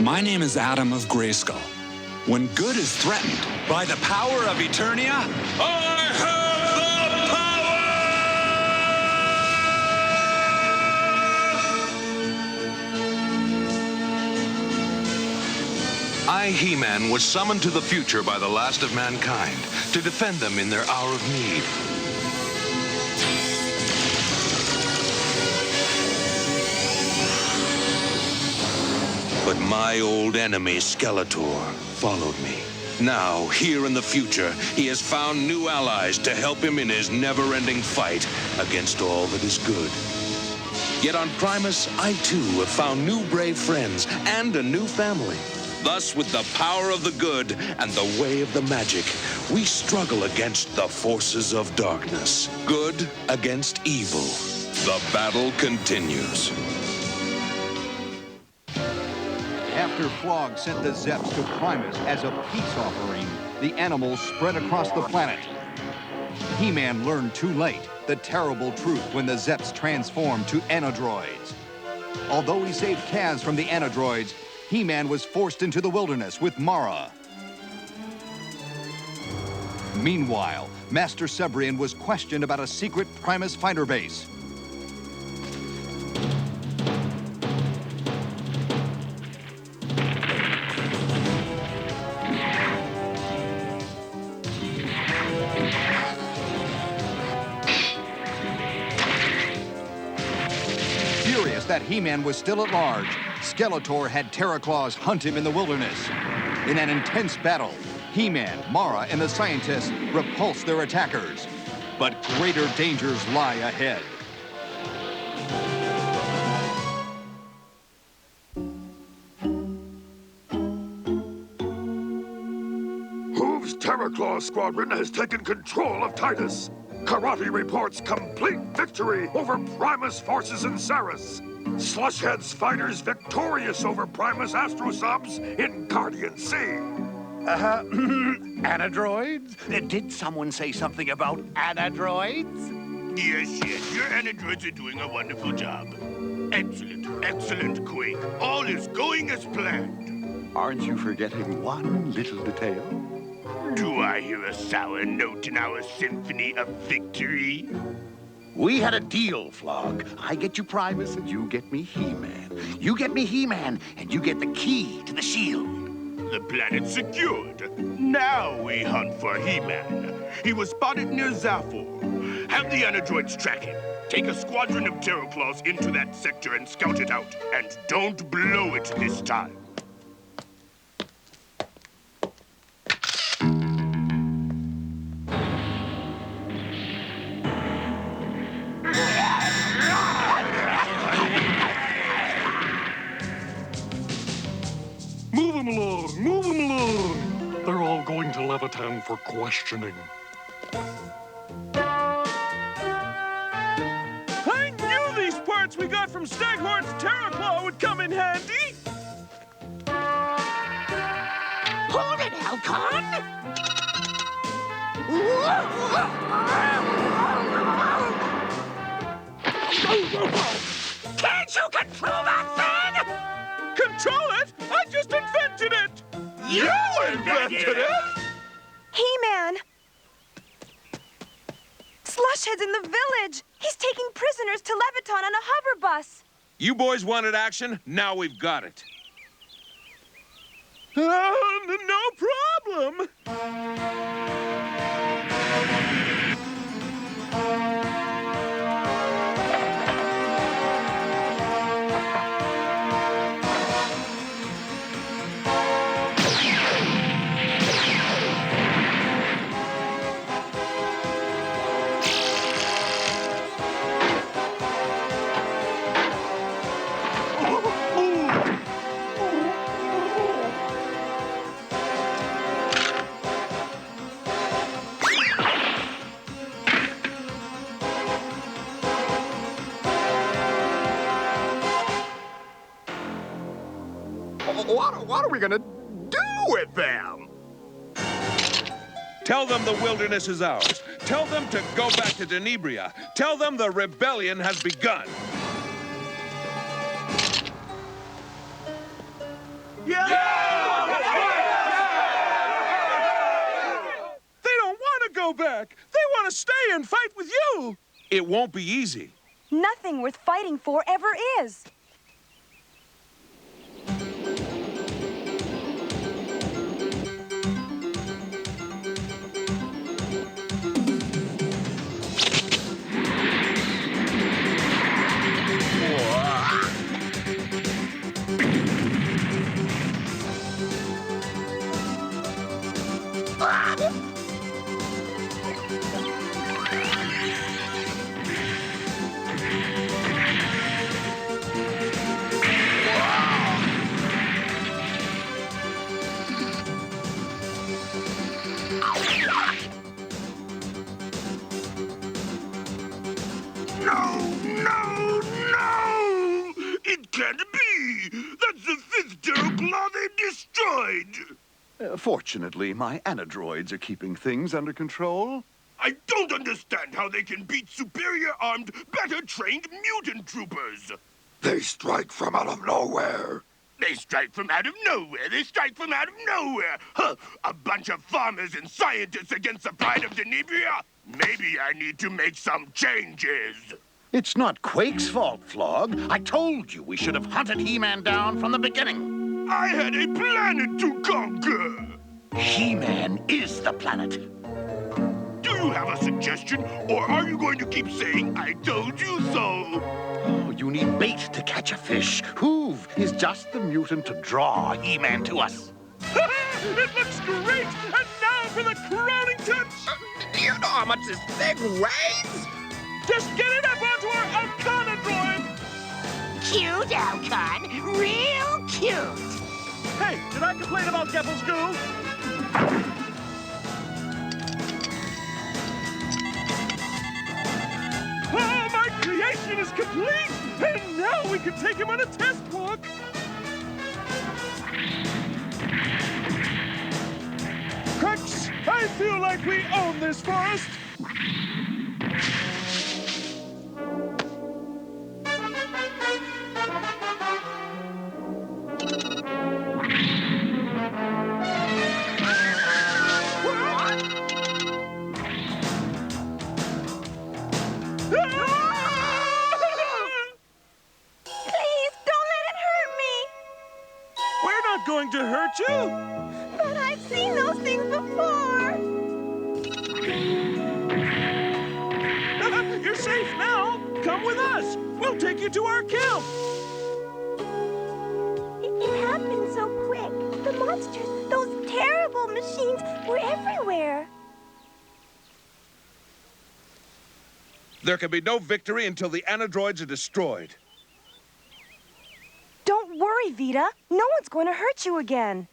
My name is Adam of Grayskull. When good is threatened by the power of Eternia, I have the power! I, He-Man, was summoned to the future by the last of mankind to defend them in their hour of need. But my old enemy, Skeletor, followed me. Now, here in the future, he has found new allies to help him in his never-ending fight against all that is good. Yet on Primus, I too have found new brave friends and a new family. Thus, with the power of the good and the way of the magic, we struggle against the forces of darkness. Good against evil. The battle continues. After Flog sent the Zeps to Primus as a peace offering, the animals spread across the planet. He-Man learned too late the terrible truth when the Zeps transformed to anadroids. Although he saved Kaz from the anadroids, He-Man was forced into the wilderness with Mara. Meanwhile, Master Cebrian was questioned about a secret Primus fighter base. Furious that He-Man was still at large, Skeletor had Terraclaws hunt him in the wilderness. In an intense battle, He-Man, Mara, and the scientists repulsed their attackers. But greater dangers lie ahead. Hoove's Terraclaw squadron has taken control of Titus. Karate reports complete victory over Primus forces in Saris. Slushhead's fighters victorious over Primus Astrosubs in Guardian Sea. Anadroids? Did someone say something about anadroids? Yes, your anadroids are doing a wonderful job. Excellent, Quake. All is going as planned. Aren't you forgetting one little detail? Do I hear a sour note in our symphony of victory? We had a deal, Flog. I get you Primus and you get me He-Man. You get me He-Man and you get the key to the shield. The planet's secured. Now we hunt for He-Man. He was spotted near Zaphor. Have the anadroids track him. Take a squadron of Terraclaws into that sector and scout it out. And don't blow it this time. Move them along! They're all going to Levitan for questioning. I knew these parts we got from Staghorn's Terraclaw would come in handy! Hold it, Halcon! Can't you control that thing? Control it? I just invented it! You invented it? He-Man! Slushhead's in the village! He's taking prisoners to Leviton on a hover bus! You boys wanted action? Now we've got it. No problem! What are we gonna do with them? Tell them the wilderness is ours. Tell them to go back to Denebria. Tell them the rebellion has begun. Yeah, It won't be easy. Nothing worth fighting for ever is. No! It can't be! That's the 5th Terraclaw they've destroyed! Fortunately, my anadroids are keeping things under control. I don't understand how they can beat superior armed, better trained mutant troopers! They strike from out of nowhere. They strike from out of nowhere! They strike from out of nowhere! Huh! A bunch of farmers and scientists against the pride of Denebria? Maybe I need to make some changes. It's not Quake's fault, Flog. I told you we should have hunted He-Man down from the beginning. I had a planet to conquer! He-Man is the planet. Do you have a suggestion, or are you going to keep saying, I told you so? Oh, you need bait to catch a fish. Hoove is just the mutant to draw He-Man to us. It looks great! And now for the crowning touch! Do you know how much this thing weighs? Just get it up onto our Alcana droid! Cute, Alcon. Real cute. Hey, did I complain about Geffel's goo? Oh, my creation is complete! And now we can take him on a test walk! Crux, I feel like we own this forest! Going to hurt you? But I've seen those things before. You're safe now. Come with us. We'll take you to our camp. It happened so quick. The monsters, those terrible machines, were everywhere. There can be no victory until the anadroids are destroyed. Don't worry, Vita. No one's going to hurt you again.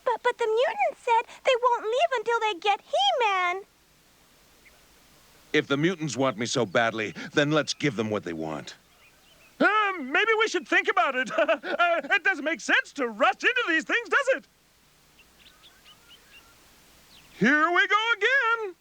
But the mutants said they won't leave until they get He-Man. If the mutants want me so badly, then let's give them what they want. Maybe we should think about it. It doesn't make sense to rush into these things, does it? Here we go again.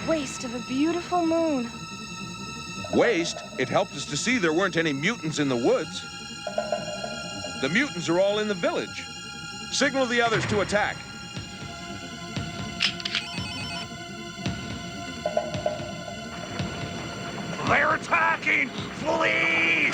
Waste of a beautiful moon. Waste? It helped us to see there weren't any mutants in the woods. The mutants are all in the village. Signal the others to attack. They're attacking! Flee!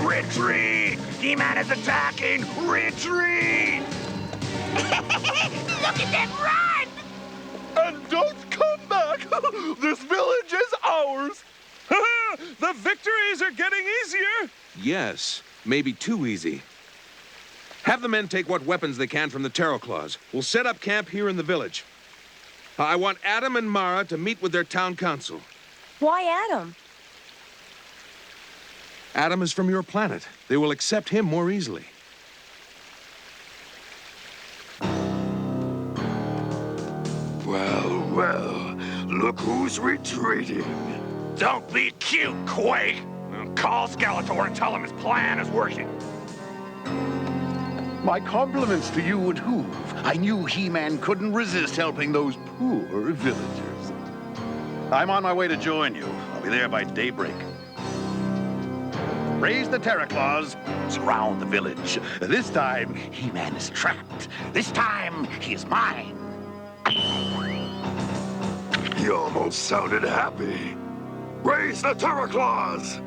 Retreat! He-Man is attacking! Retreat! Look at them run! And don't come back! This village is ours! The victories are getting easier! Yes, maybe too easy. Have the men take what weapons they can from the Terraclaws. We'll set up camp here in the village. I want Adam and Mara to meet with their town council. Why Adam? Adam is from your planet. They will accept him more easily. Well, well, look who's retreating. Don't be cute, Quake! Call Skeletor and tell him his plan is working. My compliments to you and Hoove. I knew He-Man couldn't resist helping those poor villagers. I'm on my way to join you. I'll be there by daybreak. Raise the Terror Claws. Surround the village. This time, He-Man is trapped. This time, he is mine. He almost sounded happy. Raise the Terror Claws!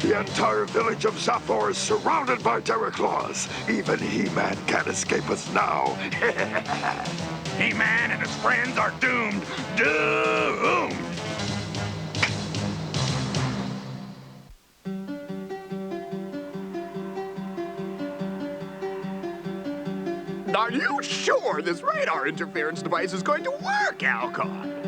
The entire village of Zaphor is surrounded by Terror Claws. Even He-Man can't escape us now. He-Man and his friends are doomed. Doomed! Are you sure this radar interference device is going to work, Alcon?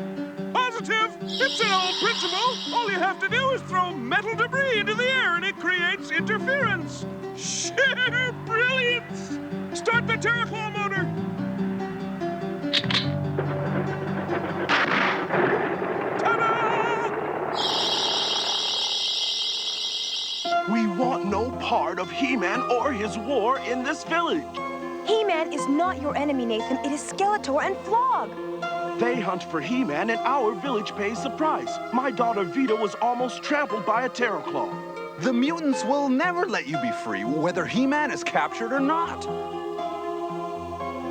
Positive! It's an old principle. All you have to do is throw metal debris into the air and it creates interference. Sheer brilliance! Start the Terraclaw motor! Ta-da! We want no part of He-Man or his war in this village. He-Man is not your enemy, Nathan. It is Skeletor and Flog. They hunt for He-Man and our village pays the price. My daughter Vita was almost trampled by a Terraclaw. The mutants will never let you be free, whether He-Man is captured or not.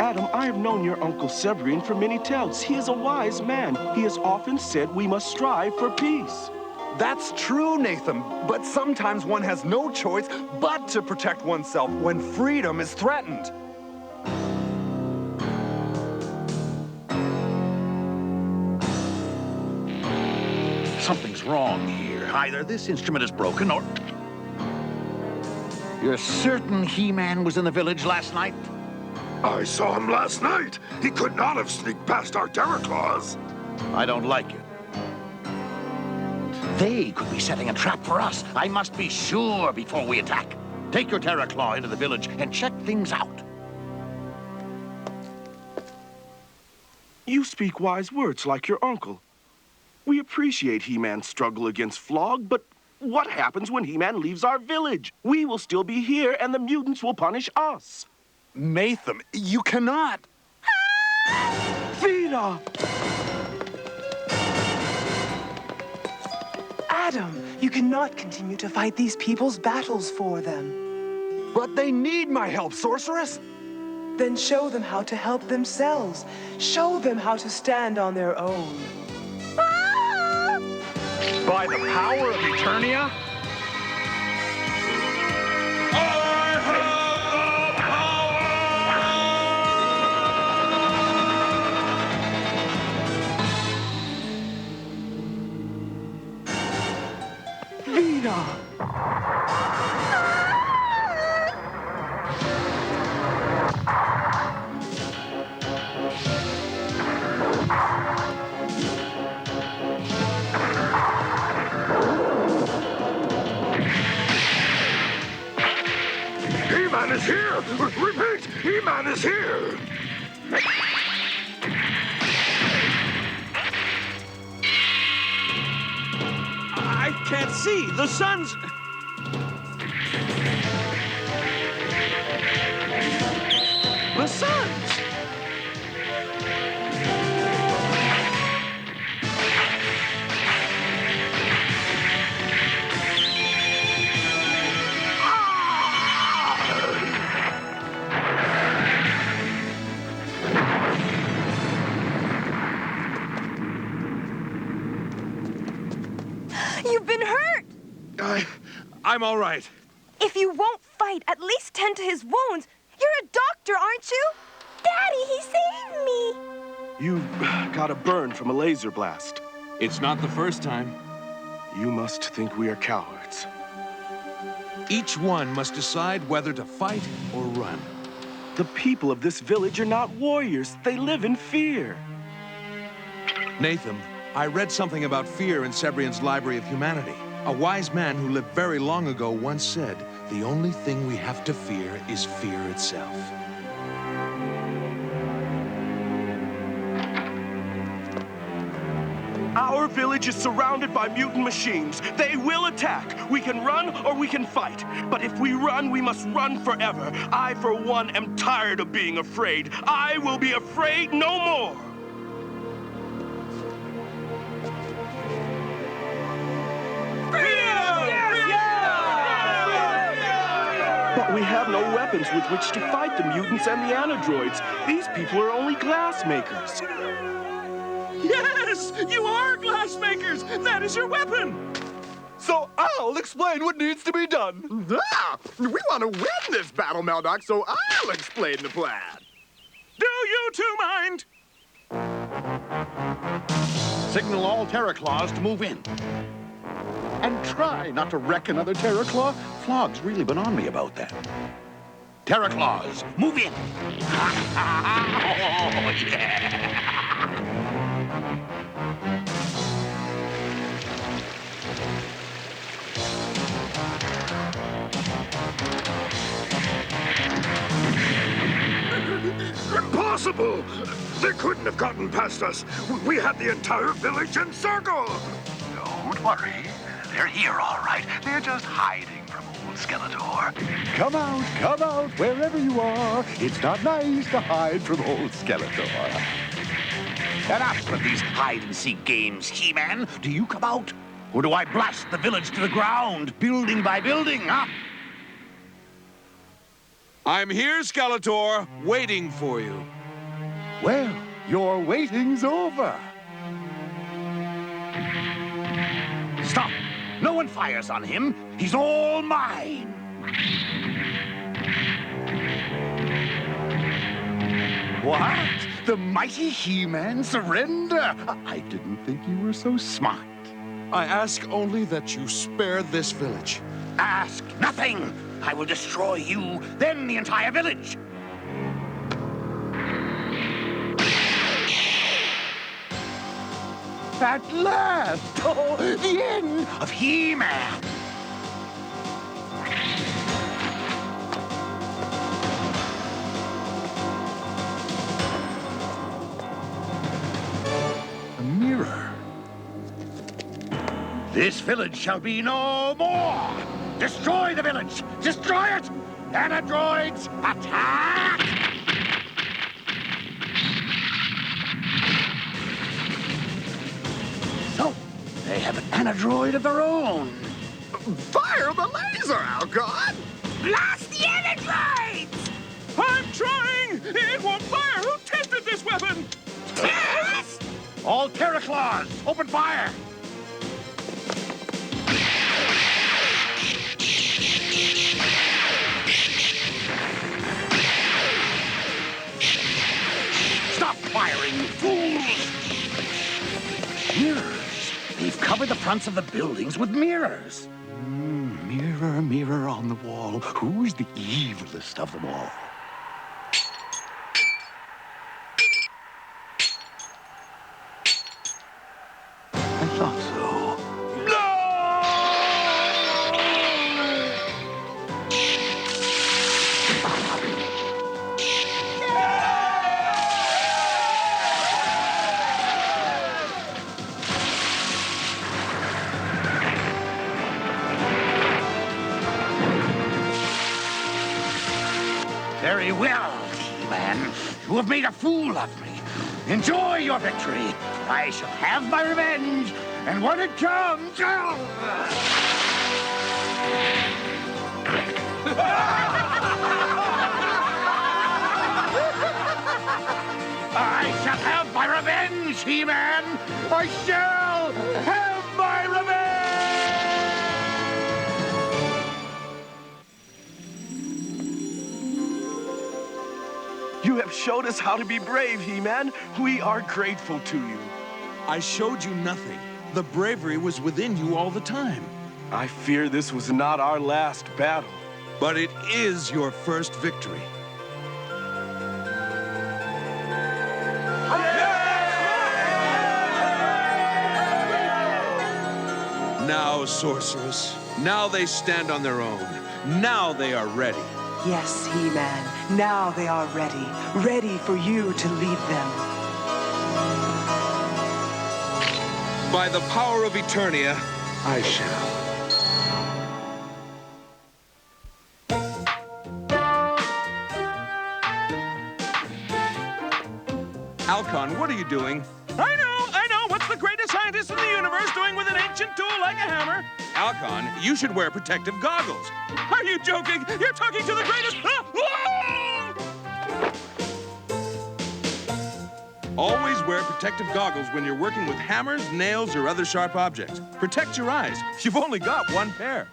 Adam, I have known your Uncle Severin for many tells. He is a wise man. He has often said we must strive for peace. That's true, Nathan, but sometimes one has no choice but to protect oneself when freedom is threatened. Something's wrong here. Either this instrument is broken or... You're certain He-Man was in the village last night? I saw him last night. He could not have sneaked past our Terror Claws. I don't like it. They could be setting a trap for us. I must be sure before we attack. Take your Terror Claw into the village and check things out. You speak wise words like your uncle. We appreciate He-Man's struggle against Flog, but what happens when He-Man leaves our village? We will still be here, and the mutants will punish us. Nathan, you cannot. Vita! Adam, you cannot continue to fight these people's battles for them. But they need my help, Sorceress. Then show them how to help themselves. Show them how to stand on their own. By the power of Eternia? Vita! He-Man is here! Repeat, He-Man is here! I can't see. The sun's... The sun's... You've been hurt! I'm all right. If you won't fight, at least tend to his wounds. You're a doctor, aren't you? Daddy, he saved me! You got a burn from a laser blast. It's not the first time. You must think we are cowards. Each one must decide whether to fight or run. The people of this village are not warriors. They live in fear. Nathan, I read something about fear in Sebrian's Library of Humanity. A wise man who lived very long ago once said, "The only thing we have to fear is fear itself." village is surrounded by mutant machines. They will attack. We can run or we can fight. But if we run, we must run forever. I, for one, am tired of being afraid. I will be afraid no more. But we have no weapons with which to fight the mutants and the androids. These people are only glass makers. Yes, you are glass makers. That is your weapon. So I'll explain what needs to be done. We want to win this battle, Meldoc, so I'll explain the plan. Do you two mind? Signal all Terraclaws to move in. And try not to wreck another Terraclaw. Flog's really been on me about that. Terraclaws, move in. Oh, yeah. Impossible! They couldn't have gotten past us. We had the entire village encircled. Don't worry. They're here, all right. They're just hiding from old Skeletor. Come out, wherever you are. It's not nice to hide from old Skeletor. Enough of these hide-and-seek games, He-Man. Do you come out? Or do I blast the village to the ground, building by building, huh? I'm here, Skeletor, waiting for you. Well, your waiting's over. Stop! No one fires on him. He's all mine. What? The mighty He-Man surrender? I didn't think you were so smart. I ask only that you spare this village. Ask nothing. I will destroy you, then the entire village. At last! Oh, the end of He-Man. A mirror. This village shall be no more. Destroy the village! Destroy it! Androids, attack! So, they have an android of their own. Fire the laser, Alcon! Blast the androids! I'm trying! It won't fire! Who tested this weapon? Test! All Terraclaws, open fire! Stop firing, you fools! Mirrors. They've covered the fronts of the buildings with mirrors. Mirror, mirror on the wall, who's the evilest of them all? I thought so. Very well, He-Man. You have made a fool of me. Enjoy your victory. I shall have my revenge, and when it comes, I shall have my revenge, He-Man. I shall have my revenge. You have showed us how to be brave, He-Man. We are grateful to you. I showed you nothing. The bravery was within you all the time. I fear this was not our last battle. But it is your first victory. Now, sorceress, now they stand on their own. Now they are ready. Yes, He-Man. Now they are ready. Ready for you to lead them. By the power of Eternia, I shall. Alcon, what are you doing? I know! What's the greatest scientist in the universe doing with an ancient tool like a hammer? Alcon, you should wear protective goggles. Are you joking? You're talking to the greatest... Always wear protective goggles when you're working with hammers, nails, or other sharp objects. Protect your eyes. You've only got one pair.